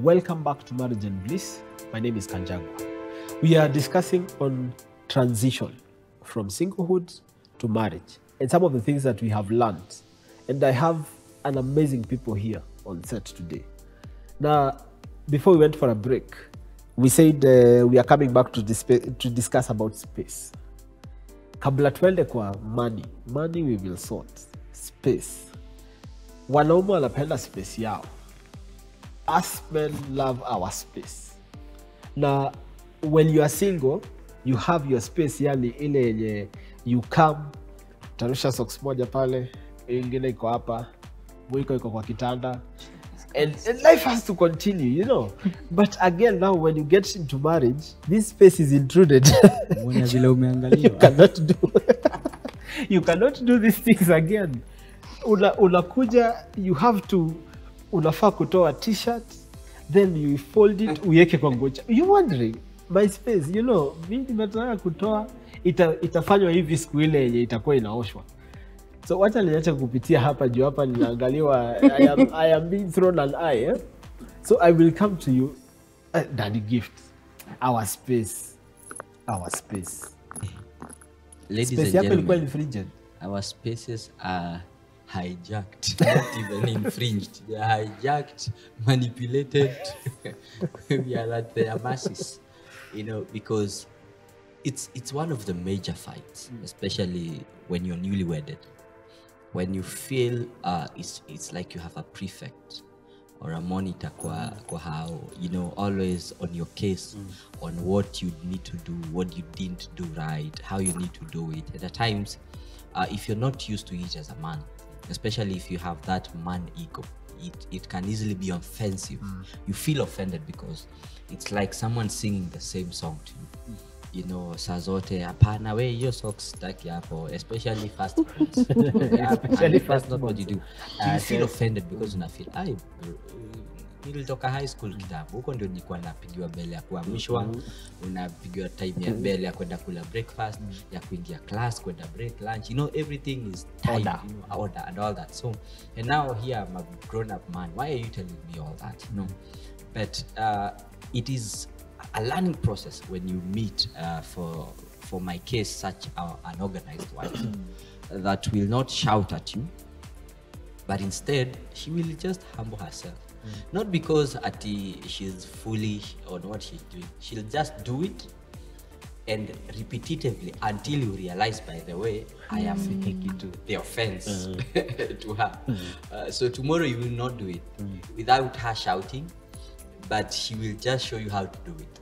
Welcome back to Marriage and Bliss. My name is Kanjagwa. We are discussing on transition from singlehood to marriage and some of the things that we have learned. And I have an amazing people here on set today. Now, before we went for a break, we said we are coming back to discuss about space. Kabla tuende kwa money we will sort. Space. Wanaume wanapenda space yao. Us men love our space. Now, when you are single, you have your space, yani ile yenye you come, tarusha socks moja pale, ingine iko hapa, mwiko iko kwa kitanda. And life has to continue, you know. But again, now when you get into marriage, this space is intruded. You cannot do these things again. Unakuja, you have to, unafaa kutoa t-shirt, then you fold it, uweke kwa ngocha. You wondering, my space, you know, mimi nimetaka kutoa, itafanywa hivi siku ile yenye itakuwa inaoshwa. So wacha niache kupitia hapa juu hapa ninaangaliwa I am being thrown an eye. Eh? So I will come to you, Daddy Gift. Our space. Ladies space and gentlemen, infringed. Our spaces are hijacked, not even infringed. They are hijacked, manipulated. We are at their masses, you know, because it's one of the major fights, especially when you're newly wedded. When you feel it's like you have a prefect or a monitor kwa how, you know, always on your case on what you need to do, what you didn't do right, how you need to do it. And at times, if you're not used to it as a man, especially if you have that man ego, it can easily be offensive. You feel offended because it's like someone singing the same song to you. You know, saa zote hapana we hiyo socks taki hapo, especially fast foods. Especially fast, not what you do. You feel offended because una feel nilitoka high school kitambo, huko ndio nilikuwa napigiwa bele ya kuamshwa, unapigiwa time ya bele ya kwenda kula breakfast, ya kuingia class, kwenda break lunch, you know, everything is time, you know, order and all that. So, and now here I'm a grown up man, why are you telling me all that, you know? But it is a learning process when you meet, for my case, such an organized wife that will not shout at you, but instead she will just humble herself. Not because she's foolish on what she's doing. She'll just do it and repetitively until you realize, by the way, I am taking to the offense to her. So tomorrow you will not do it without her shouting, but she will just show you how to do it.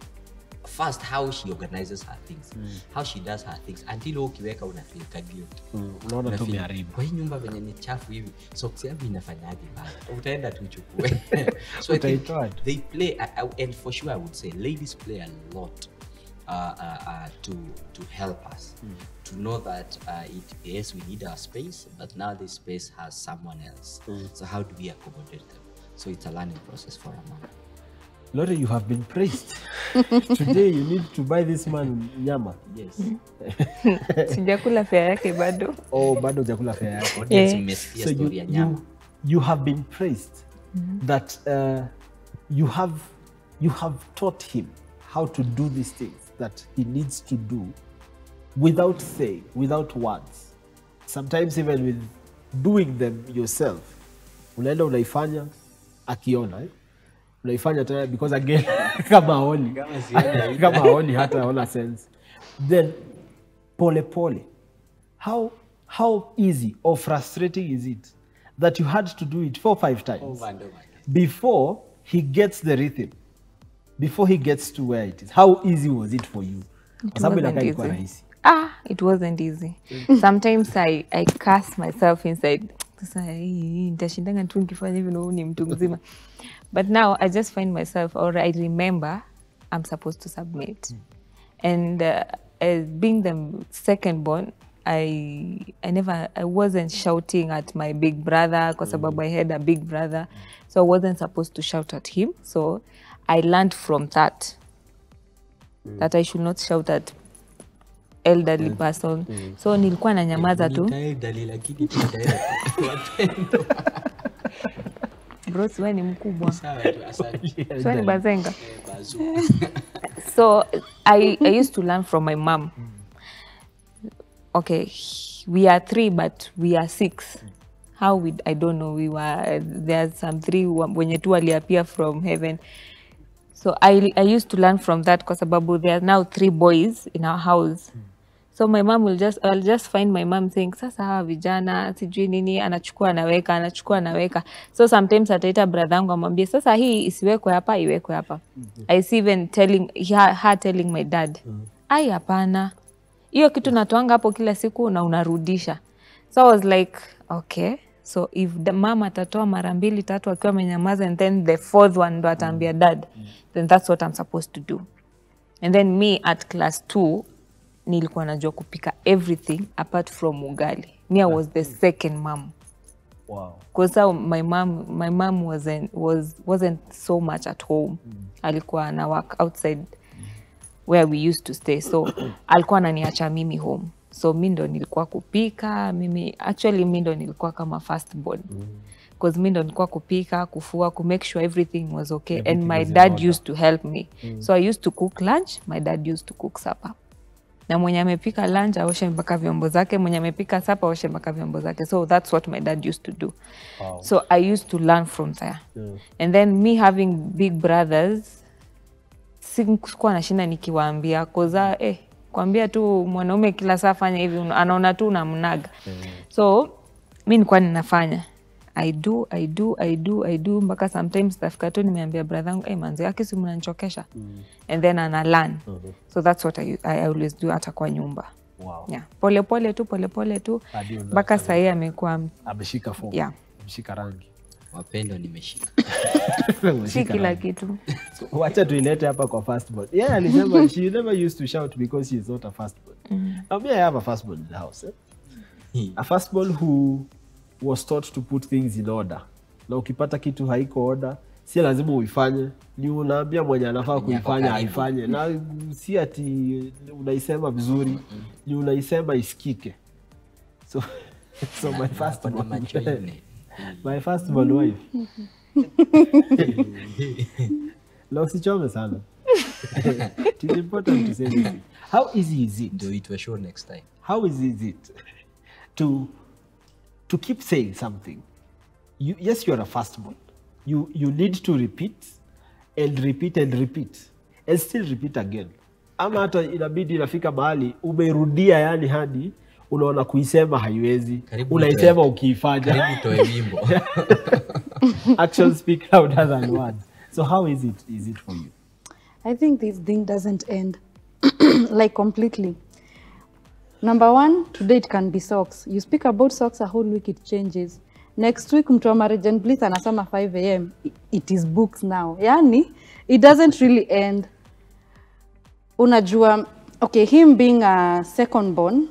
First, how she organizes her things, how she does her things, until ukiweka unafeel guilt. Unaona tu miharibu. Kwa hii nyumba venye ni chafu hivi, socks yangu inafanyaje baya? Utaenda tu uchukue. So I think they play, and for sure I would say ladies play a lot to help us to know that yes, we need our space, but now this space has someone else. So how do we accommodate them? So it's a learning process for a man. Lore, you have been praised. Today you need to buy this man nyama. Yes. Sijakula fare yake bado. Oh, bado hujakula fare yake. So you have been praised that you have taught him how to do these things that he needs to do without saying, without words. Sometimes even with doing them yourself. Unaenda unaifanya akiona, unaifanya tena because again kama haoni hata ona sense. Then pole how easy or frustrating is it that you had to do it 4 or 5 times before he gets the rhythm, before he gets to where it is? How easy was it for you? It wasn't easy. Sometimes I curse myself inside. But now I just find myself, or I remember I'm supposed to submit. And as being the second born, I wasn't shouting at my big brother because I had a big brother. So I wasn't supposed to shout at him. So I learned from that, that I should not shout at elderly person. So nilikuwa na nyamaza tu. Bro, wewe ni mkubwa. Sawa tu, asante. So ni bazenga. Bazu. So I used to learn from my mom. Okay, we are 3 but we are 6. How I don't know, there's some 3 wenye tu waliappear from heaven. So I used to learn from that kwa sababu there are now 3 boys in our house. So my mom I'll just find my mom saying, sasa hawa vijana sijui nini anachukua anaweka. So sometimes ataita brother yangu amwambie sasa hii isiwekwe hapa iwekwe hapa. I see even her telling my dad, ai hapana. Hiyo kitu natoanga hapo kila siku na unarudisha. So I was like, okay. So if the mama atatoa mara 2 3 akiwa amenyamaza and then the 4th one ndo ataambia dad, then that's what I'm supposed to do. And then me at class 2 nilikuwa najua kupika everything apart from ugali. Me I was the second mom. Wow. Because my mom wasn't so much at home. Alikuwa ana work outside where we used to stay. So alikuwa ananiacha mimi home. So mimi ndo nilikuwa kupika, mimi ndo nilikuwa kama first born. Because mimi ndo nilikuwa kupika, kufua, to make sure everything was okay. Everything and my was dad used to help me. So I used to cook lunch, my dad used to cook supper. Na mwenye amepika lunch aoshe mpaka vyombo zake, mwenye amepika supper aoshe mpaka vyombo zake. So that's what my dad used to do. Wow. So I used to learn from there. And then me having big brothers, sikuwa nashinda nikiwaambia koza kuambia tu mwanaume kila saa fanya hivi anaona tu unamnaga. So mimi nilikuwa ninafanya. I do mpaka sometimes tafika tu nimeambia brother yangu manzi yake si mnanichokesha. And then ana learn. So that's what I always do hata kwa nyumba. Wow. Yeah. Pole pole tu mpaka sasa yeye amekuwa ameshika form. Yeah. Ameshika rangi. Wapendo nimeshika. Si kila kitu. So, wacha tuilete hapa kwa firstborn. Yeah, alisema she never used to shout because she is not a firstborn. Now me I have a firstborn in the house. A firstborn who was taught to put things in order. Na ukipata kitu haiko order, si lazima uifanye. Ni unaambia mwenye anafaa kuifanya aifanye. Na si ati unaisema vizuri, ni unaisema isikike. So my firstborn wife. La usichome sana. It is important to say this. How easy is it? Do it for sure next time. How easy is it to keep saying something? Yes, you are a firstborn. You need to repeat and repeat and repeat and still repeat again. Ama hata inabidi inafika mahali umeirudia yani hadi unaona kuisema haiwezi. Unaisema ukiifanya. Karibu toe wimbo. Actions speak louder than words. So how is it for you? I think this thing doesn't end like completely. Number 1, today it can be socks. You speak about socks, a whole week it changes. Next week, mtu wa marriage and bliss anasema 5 a.m. It is books now. Yani, it doesn't really end. Unajua, okay, him being a second born,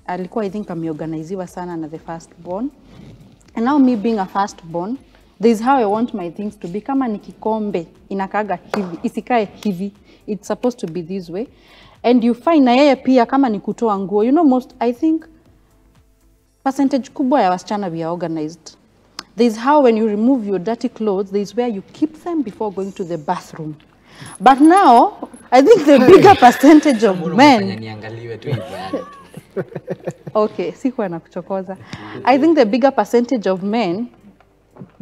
alikuwa I think ameorganiziwa sana na the first born. And now me being a first born, this is how I want my things to be. Kama ni kikombe, inakaga hivi, isikae hivi. It's supposed to be this way. And you find na yeye pia kama ni kutoa nguo. You know, I think percentage kubwa ya wasichana we are organized. This is how when you remove your dirty clothes, this is where you keep them before going to the bathroom. But now, I think the bigger percentage of men... Okay, sikuwa na kuchokoza. I think the bigger percentage of men,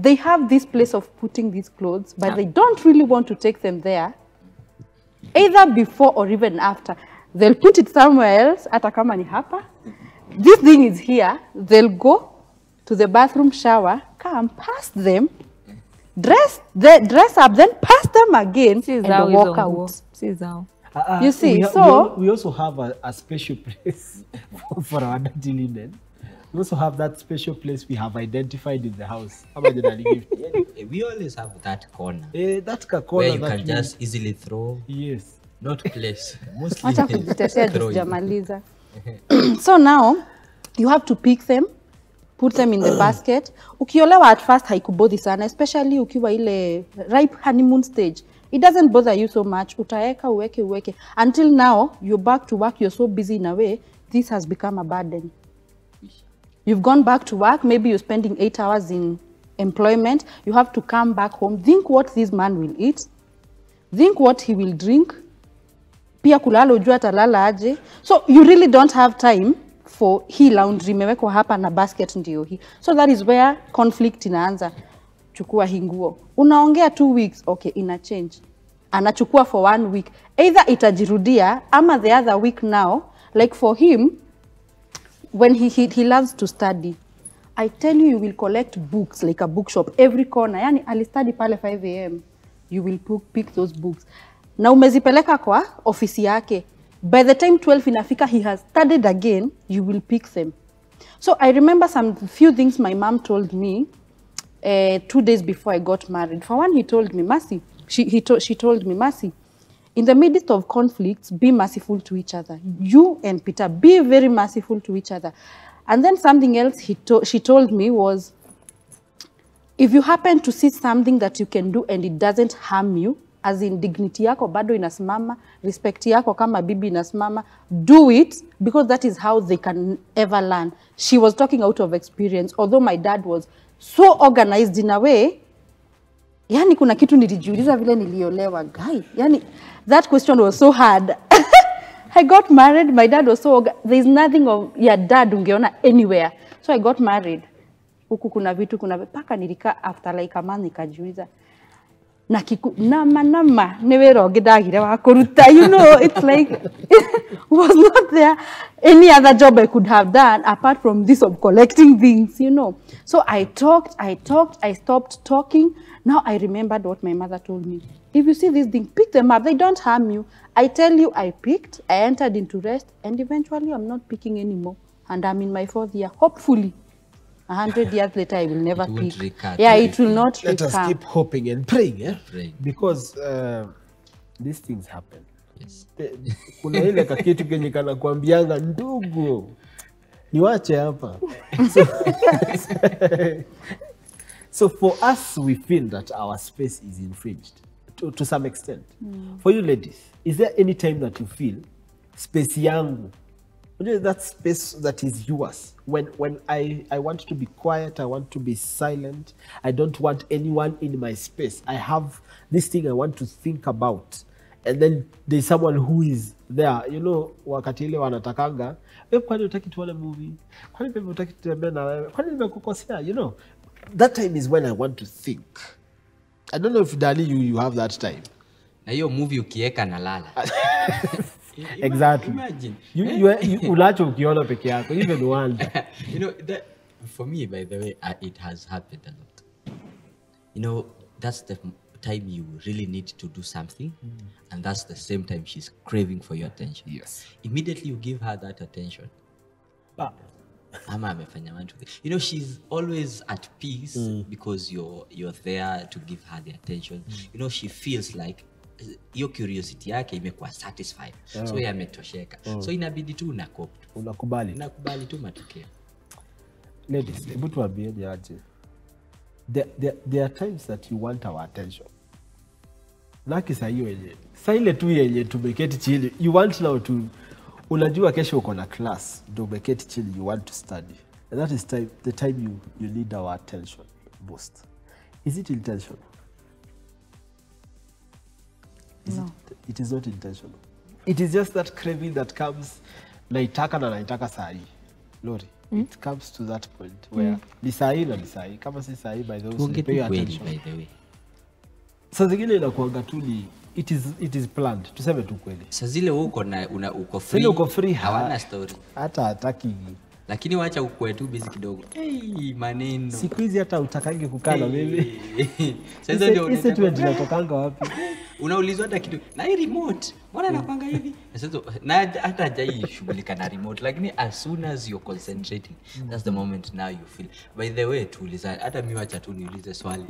they have this place of putting these clothes, but they don't really want to take them there, either before or even after. They'll put it somewhere else, hata kama ni hapa. This thing is here, they'll go to the bathroom, shower, come past them, dress up, then pass them again, and walk out. You see, we also have a special place for our dirty linen. We also have that special place we have identified in the house. We always have that corner. That corner where you can just easily throw. Yes. Not place. Mostly throw. So now, you have to pick them, put them in the basket. Ukiolewa at first haikubodhi sana, especially ukiwa ile ripe honeymoon stage. It doesn't bother you so much. Utaeka, uweke. Until now, you're back to work, you're so busy in a way, this has become a burden. You've gone back to work, maybe you're spending 8 hours in employment, you have to come back home, think what this man will eat, think what he will drink, pia kulala ujua atalala aje. So you really don't have time for hii laundry imewekwa hapa na basket ndio hii. So that is where conflict inaanza. Chukua hii nguo. Unaongea 2 weeks, okay, ina change. Anachukua for 1 week. Either itajirudia ama the other week now, like for him, when he loves to study, I tell you, you will collect books like a bookshop every corner. Yani alistudy pale 5 a.m. You will pick those books. Na umezipeleka kwa ofisi yake. By the time 12 inafika, he has studied again, you will pick them. So I remember some few things my mom told me 2 days before I got married. For one, he told me, Mercy, she told me, Mercy, in the midst of conflicts, be merciful to each other. You and Peter, be very merciful to each other. And then something else she told me was, if you happen to see something that you can do and it doesn't harm you, as in dignity yako bado inasimama, respect yako kama bibi inasimama, do it, because that is how they can ever learn. She was talking out of experience, although my dad was so organized in a way. Yani kuna kitu nilijiuliza vile niliolewa, guy. Yani that question was so hard. I got married, my dad was so, there is nothing of your dad ungeona anywhere. So I got married. Huku kuna vitu, paka nilika after like a month nikajiuliza. Na kiku, nama, nevero gedagire wa kuruta, you know, it's like, it was not there any other job I could have done apart from this of collecting things, you know. So I talked, I stopped talking. Now I remembered what my mother told me. If you see these things, pick them up, they don't harm you. I tell you, I picked, I entered into rest, and eventually I'm not picking anymore. And I'm in my 4th year, hopefully. 100 years later, I will never pick. Yeah, it will not Let us keep hoping and praying, eh? Praying. Because these things happen. Yes. Kuna ile kakitu kenye kana kuambianga ndugu niwache hapa. So for us, we feel that our space is infringed to some extent. For you ladies, is there any time that you feel space yangu, that space that is yours, when I want to be quiet, I want to be silent, I don't want anyone in my space, I have this thing I want to think about, and then there's someone who is there, you know, wakati ile wanatakanga, kwani utaki tuone movie, kwani pepe utaki tutembea na wewe, kwani nimekukosea, you know, that time is when I want to think. I don't know if Dali, you have that time. Na hiyo movie ukieka na lala. Exactly. Imagine. You ulacho ukiona peke yako, even one. You know, that, for me, by the way, it has happened a lot. You know, that's the time you really need to do something, and that's the same time she's craving for your attention. Yes. Immediately you give her that attention. Ama amefanya one, two, three. You know, she's always at peace because you're there to give her the attention. You know, she feels like your curiosity yake imekuwa satisfied. So yeye ametosheka. So inabidi tu unakubali tu matokeo. Ladies, hebu tuambieni aje. There are times that you want our attention. Laki saa hiyo yenye. Saa ile tu yenye tumeketi chini. You want now to, unajua kesho uko na class, ndio umeketi chini, you want to study. And that is the time you need our attention most. Is it intentional? No. It is not intentional. It is just that craving that comes, naitaka na naitaka saa hii. Lori, it comes to that point where ni saa hii na ni saa hii. Kama si saa hii, by the way, pay attention. By the way. Saa zingine inakuanga tu ni, it is planned. Tuseme tu kweli. Saa zile uko free. Sile uko free, hawana story. Hata hataki. Lakini wacha ukue tu busy kidogo. Hey, maneno. Siku hizi hata utakangi kukaa na mimi. Sasa ndio Ise tu tunatokanga wapi? Unaulizwa hata kitu. Na hii remote, mbona napanga hivi? Sasa na hata hajai shughulika na remote, lakini as soon as you're concentrating, that's the moment now you feel. By the way, tuuliza hata mimi wacha tu niulize swali.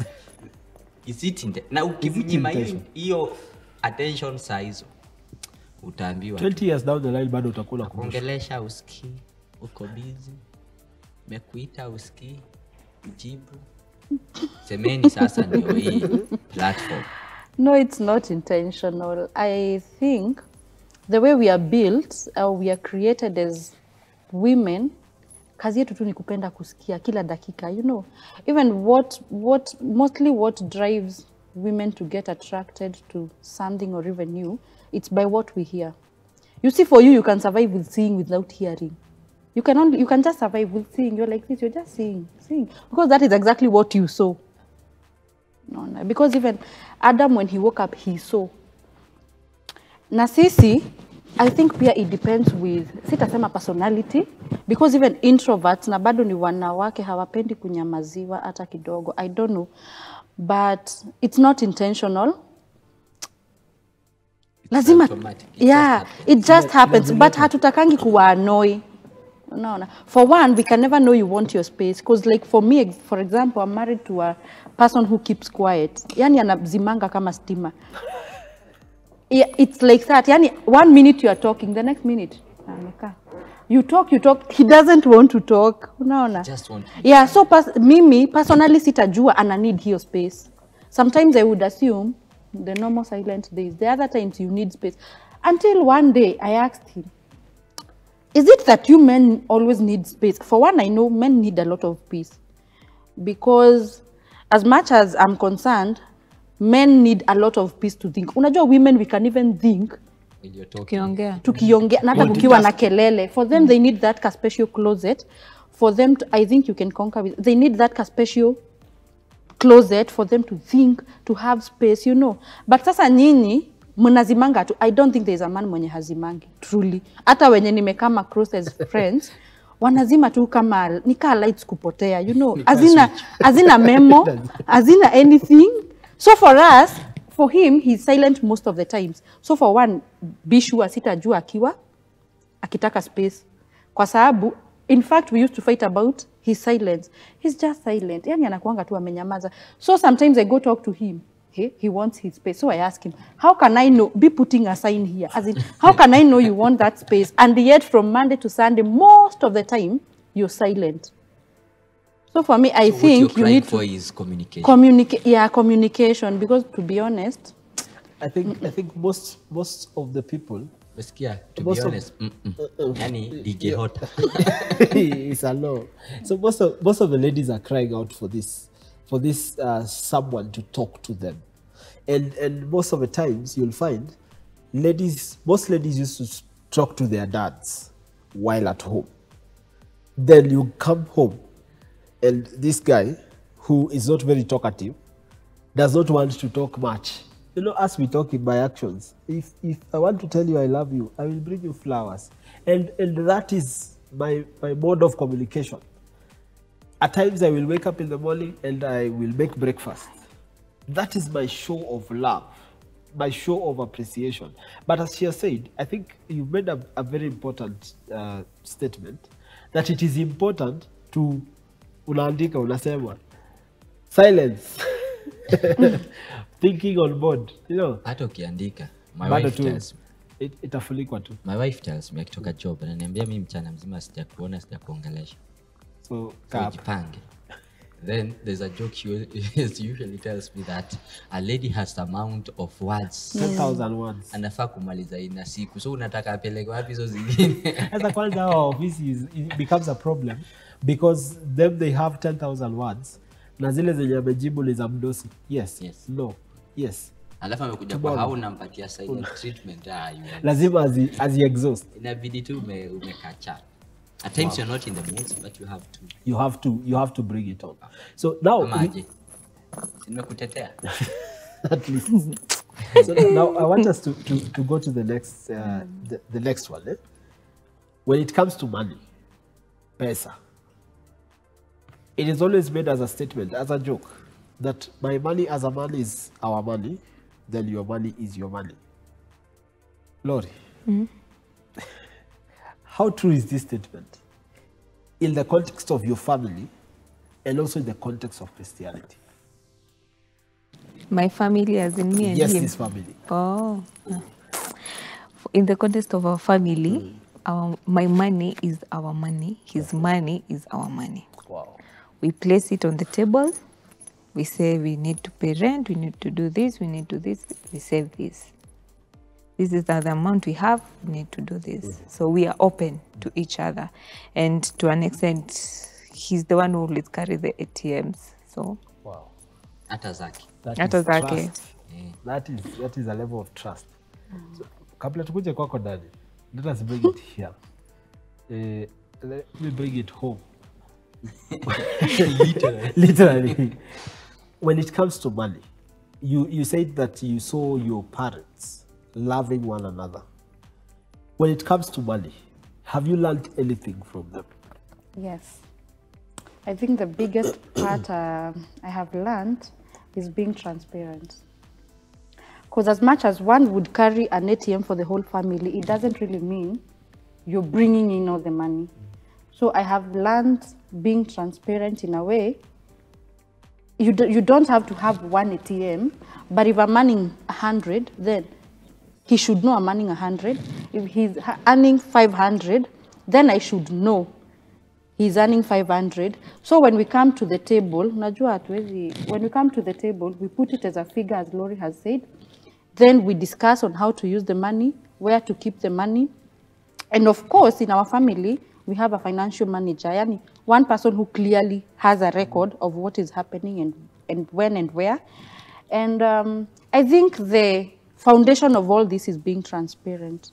Is it in the, na ukimnyima hiyo attention saa hizo utaambiwa 20 years down the line bado utakuwa kuongelesha usikii, uko busy, mekuita usikii, jibu. Semeni sasa ndio hii platform. No, it's not intentional. I think the way we are built, we are created as women, kazi yetu tu ni kupenda kusikia kila dakika, you know. Even mostly what drives women to get attracted to something or even you, it's by what we hear. You see, for you, you can survive with seeing without hearing. You can just survive with seeing. You're like this, you're just seeing. Because that is exactly what you saw. No. Because even Adam, when he woke up, he saw. Na sisi, I think pia it depends with, sitasema personality, because even introverts, na bado ni wanawake hawapendi kunyamaziwa hata kidogo. I don't know. But it's not intentional. Lazima, it just happens. But hatutakangi kuwa annoy. No. For one, we can never know you want your space. Because like for me, for example, I'm married to a person who keeps quiet. Yani anazimanga kama stima. Yeah, it's like that. Yani 1 minute you are talking, the next minute, you talk. He doesn't want to talk. Unaona? Just want. Yeah, so mimi personally sitajua and I need your space. Sometimes I would assume the normal silent days. The other times you need space. Until one day I asked him, is it that you men always need space? For one, I know men need a lot of peace. Because as much as I'm concerned, men need a lot of peace to think. Unajua women, we can even think. When you're talking. Tukiongea. Na hata kukiwa na kelele. For them, they need that special closet. For them, I think you can conquer with. They need that special closet for them to think, to have space, you know. But sasa nyinyi, mnazimanga tu. I don't think there's a man mwenye hazimangi, truly. Hata wenye nimekama across as friends, wanazima tu kama, nika lights kupotea, you know. Azina memo, azina anything. So for us, for him, he's silent most of the times. So for one, be sure sitajua akiwa, akitaka space. Kwa sababu, in fact, we used to fight about his silence. He's just silent. Yani anakuanga tu amenyamaza. So sometimes I go talk to him. He wants his space. So I ask him, how can I know, be putting a sign here? As in, how can I know you want that space? And yet from Monday to Sunday, most of the time, you're silent. So for me, I think you need for is communication. Communication. Because to be honest, I think most of the people. To be honest, yani DJ Hot. It's a law. So most of the ladies are crying out for this someone to talk to them, and most of the times you'll find most ladies used to talk to their dads while at home. Then you come home, and this guy, who is not very talkative, does not want to talk much. You know, as we talk in my actions, if I want to tell you I love you, I will bring you flowers. And that is my mode of communication. At times I will wake up in the morning and I will make breakfast. That is my show of love, my show of appreciation. But as she has said, I think you made a very important statement, that it is important to unaandika, unasema, silence. Thinking on board, you know. Hata ukiandika, my wife tells me. Itafulikwa tu. My wife tells me akitoka job, ananiambia mimi mchana mzima sijakuona, sijakuongelesha. So jipange. Then there's a joke she usually tells me that a lady has the amount of words. 10,000 words. Anafaa kumaliza ina siku. So unataka apeleke wapi hizo zingine? Sasa kwanza our office it becomes a problem because them they have 10,000 words. Na zile zenye amejibu ni za mdosi. Yes. No. Yes. Alafu amekuja kwa hauna mpatia silent treatment. Lazima as exhaust. Inabidi tu umekacha. At times you're not in the mood, but you have to bring it on. So now nimekutetea. At least. So now I want us to go to the next the next one. When it comes to money, pesa, it is always made as a statement, as a joke, that my money as a man is our money, then your money is your money. Lori, how true is this statement in the context of your family and also in the context of Christianity? My family as in me and yes, him? Yes, this family. Oh. In the context of our family, my money is our money, his money is our money. Wow. We place it on the table. We say we need to pay rent, we need to do this, we need to do this, we save this. this is the amount we have, we need to do this. So we are open to each other. And to an extent, he's the one who will carry the ATMs. So Wow. Hata zake. That Hata is zake. trust. That is a level of trust. So, kabla tukuje kwako Dani, let us bring it here. Let me bring it home. Literally. When it comes to money, you said that you saw your parents loving one another. When it comes to money, have you learned anything from them? Yes. I think the biggest part I have learned is being transparent. Because as much as one would carry an ATM for the whole family, it doesn't really mean you're bringing in all the money. So I have learned being transparent in a way. You don't have to have one ATM, but if I'm earning 100, then he should know I'm earning 100. If he's earning 500, then I should know he's earning 500. So when we come to the table, when we come to the table, we put it as a figure, as Lori has said. Then we discuss on how to use the money, where to keep the money. And of course, in our family, we have a financial manager, yani one person who clearly has a record of what is happening and when and where. And I think the foundation of all this is being transparent.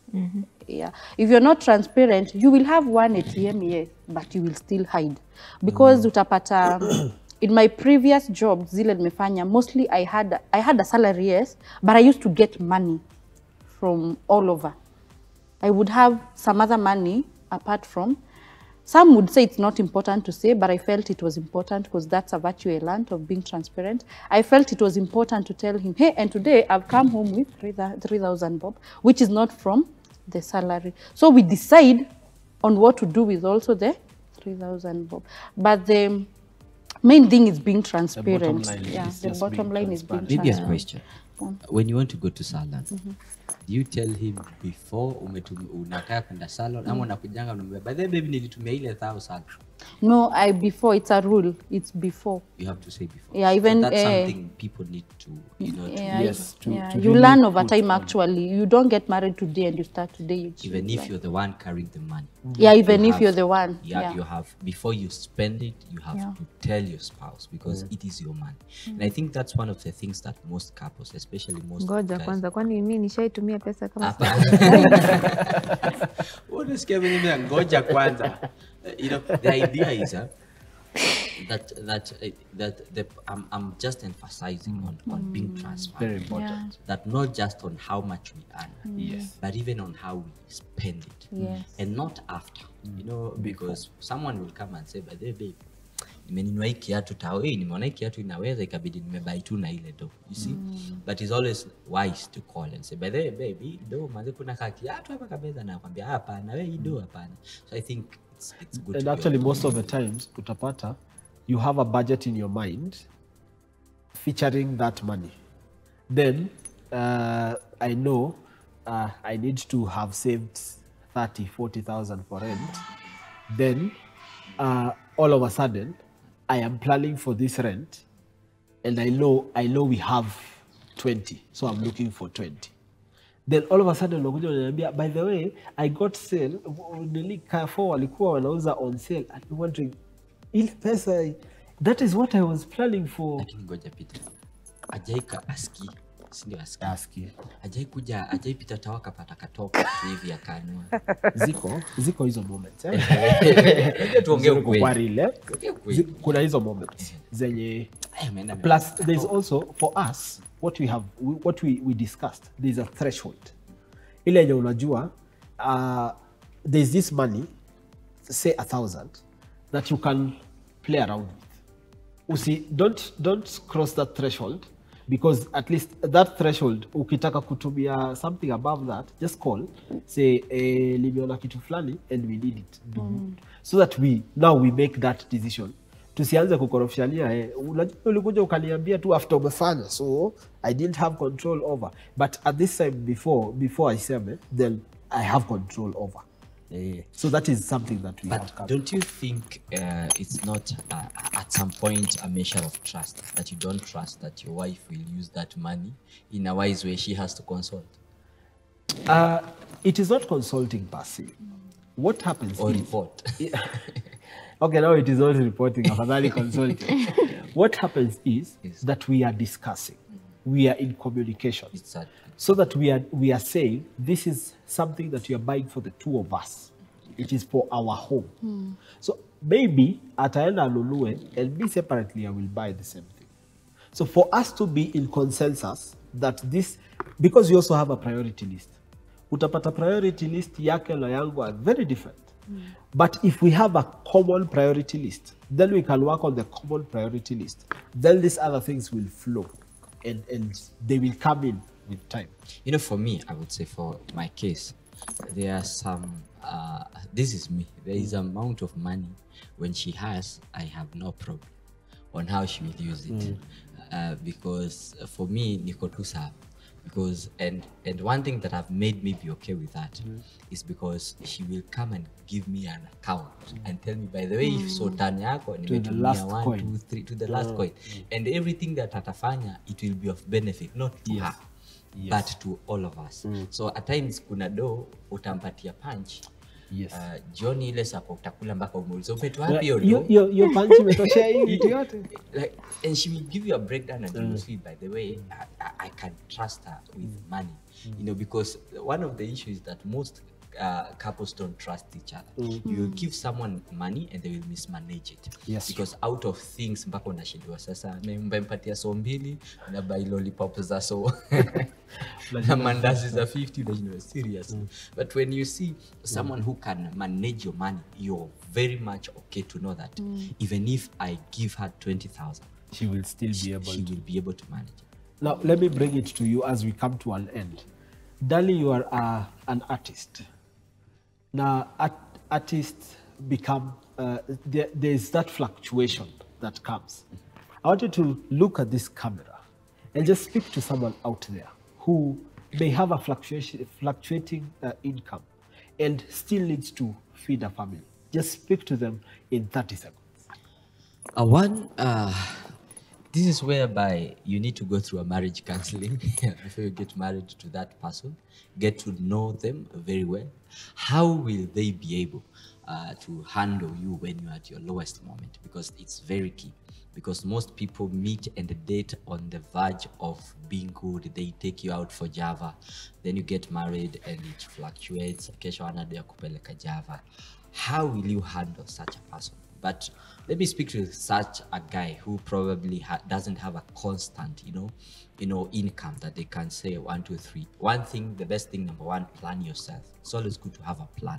Yeah. If you're not transparent, you will have one ATM, yes, but you will still hide. Because utapata, in my previous job, zile nimefanya, mostly I had a salary, yes, but I used to get money from all over. I would have some other money apart from. Some would say it's not important to say, but I felt it was important because that's a virtue I learned of being transparent. I felt it was important to tell him, hey, and today I've come home with 3,000 bob, which is not from the salary. So we decide on what to do with also the 3,000 bob. But the main thing is being transparent. The bottom line is being Maybe a transparent. question. When you want to go to salon, do you tell him before unataka kwenda salon ama unakujanga unamwambia by the way baby nilitumia ile 1,000? No, before, it's a rule. It's before. You have to say before. Yeah, even so that's something people need to, to you learn over time actually. You don't get married today and you start today. even if you're the one carrying the money. Yeah, even if you're the one. You have, before you spend it, you have to tell your spouse because it is your money. And I think that's one of the things that most couples, especially most Ngoja guys, kwanza, kwani mimi nishaitumia pesa kama unasikia mimi na ngoja kwanza. You know, the idea is I'm just emphasizing on being transparent. Very important. That not just on how much we earn, Yes. but even on how we spend it. Yes. And not after, you know, because someone will come and say, by the way, babe, nimenunua hii kiatu tao, nimeona hii kiatu inaweza ikabidi nimebuy tu na ile do, you see. But it's always wise to call and say, by the way, babe, hii do manze kuna kiatu hapa kabisa, na nakwambia hapana, wewe hii do hapana. So I think it's good. And actually, most of the times, utapata, you have a budget in your mind featuring that money. Then I know I need to have saved 30,000-40,000 for rent. Then all of a sudden, I am planning for this rent, and I know we have 20, so I'm looking for 20. Then all of a sudden unakuja unaniambia, by the way, I got sale, Carrefour walikuwa wanauza on sale. I'm wondering, ile pesa, that is what I was planning for. Lakini ngoja Peter, ajaika aski, sindio aski? Aski. Ajai pita tawa kapata katoka tu hivi akanua. Ziko hizo moments. Tuongee ukweli. Kuna hizo moments zenye. Plus, there's also, for us, what we discussed, there's a threshold. Ile yenye unajua, there's this money, say 1,000, that you can play around with. Don't cross that threshold, because at least that threshold, ukitaka kutumia something above that, just call, say, limeona kitu fulani, and we need it. So that we make that decision. Tusianze kukorofishania, ulikuja ukaniambia tu after umefanya, so I didn't have control over. But at this time, before I say, then I have control over. So that is something that we have covered. Don't you think it's not at some point a measure of trust, that you don't trust that your wife will use that money in a wise way she has to consult? It is not consulting per se. What happens Or is, report. okay, now it is not reporting, afadhali consulting. What happens is Yes. that we are discussing, we are in communication, It's sad. so that we are saying this is something that you are buying for the two of us. It is for our home. So maybe ataenda anunue and me separately I will buy the same thing. So for us to be in consensus that this, because we also have a priority list. Utapata priority list yake na yangu are very different. But if we have a common priority list, then we can work on the common priority list. Then these other things will flow and they will come in with time. You know, for me, I would say for my case, there are some, this is me, there is amount of money when she has, I have no problem on how she will use it. Because for me, niko tu sawa. Because, and one thing that have made me be okay with that is because she will come and give me an account and tell me, by the way, if so turn yako, nimetumia last 1, coin. 2, 3 to the last coin. And everything that atafanya, it will be of benefit, not to Yes. her. Yes. But to all of us. So at times kuna do utampatia punch. Yes. Jioni ile sapa utakula mpaka umeuliza umetoa Well, wapi hiyo do? your punch imetoshea hii vitu yote. Like, and she will give you a breakdown and you will see, by the way, I can trust her with money. You know, because one of the issues is that most couples don't trust each other. You will give someone money and they will mismanage it. Yes, Because out of things mpaka unashindwa sasa mempatia so mbili na buy lollipop za so na mandazi za 50 unashindwa serious. But when you see someone who can manage your money, you're very much okay to know that even if I give her 20,000, She will still be able she to. will be able to manage it. Now, let me bring it to you as we come to an end. Dali, you are an artist. Now, artists become, there's that fluctuation that comes. I want you to look at this camera and just speak to someone out there who may have a fluctuating income and still needs to feed a family. Just speak to them in 30 seconds. This is whereby you need to go through a marriage counseling before you get married to that person. Get to know them very well. How will they be able to handle you when you're at your lowest moment? Because it's very key. Because most people meet and date on the verge of being good. They take you out for Java. Then you get married and it fluctuates. Kesho anadai kupeleka Java. How will you handle such a person? But let me speak to such a guy who probably doesn't have a constant, income that they can say 1, 2, 3. One thing, the best thing, number one, plan yourself. It's always good to have a plan,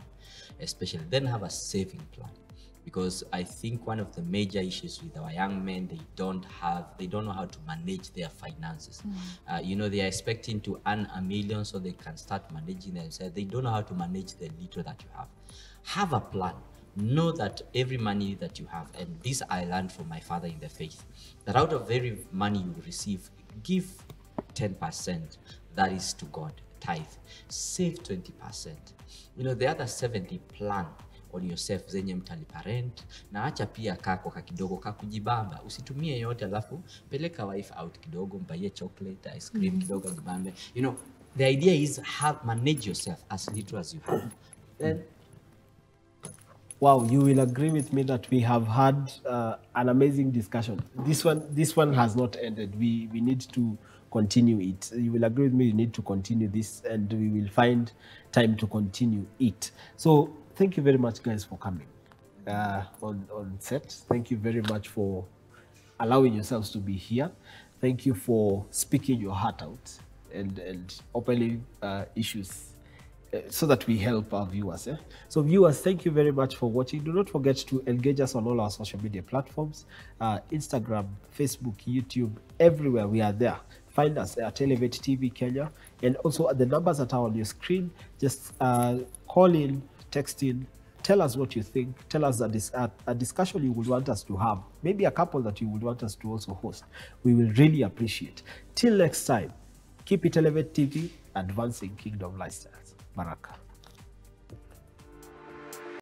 especially then have a saving plan. Because I think one of the major issues with our young men, they don't know how to manage their finances. They are expecting to earn $1 million so they can start managing themselves. They don't know how to manage the little that you have. Have a plan. Know that every money that you have, and this I learned from my father in the faith, that out of every money you receive, give 10%, that is to God, tithe. Save 20%. The other 70 plan on yourself, zenye mtalipa rent, na acha pia kako kakidogo kakujibamba. Usitumie yote alafu peleka wife out kidogo, mbaye chocolate, ice cream kidogo jibambe. The idea is manage yourself as little as you have. Then wow, you will agree with me that we have had an amazing discussion. This one has not ended. We need to continue it. You will agree with me, you need to continue this, and we will find time to continue it. So thank you very much, guys, for coming on set. Thank you very much for allowing yourselves to be here. Thank you for speaking your heart out and opening issues so that we help our viewers. So viewers, thank you very much for watching. Do not forget to engage us on all our social media platforms, Instagram, Facebook, YouTube, everywhere we are there. Find us at Elevate TV Kenya, and also at the numbers that are on your screen. Just call in, text in, tell us what you think, tell us a discussion you would want us to have, maybe a couple that you would want us to also host. We will really appreciate. Till next time, keep it Elevate TV, advancing Kingdom lifestyles. Baraka.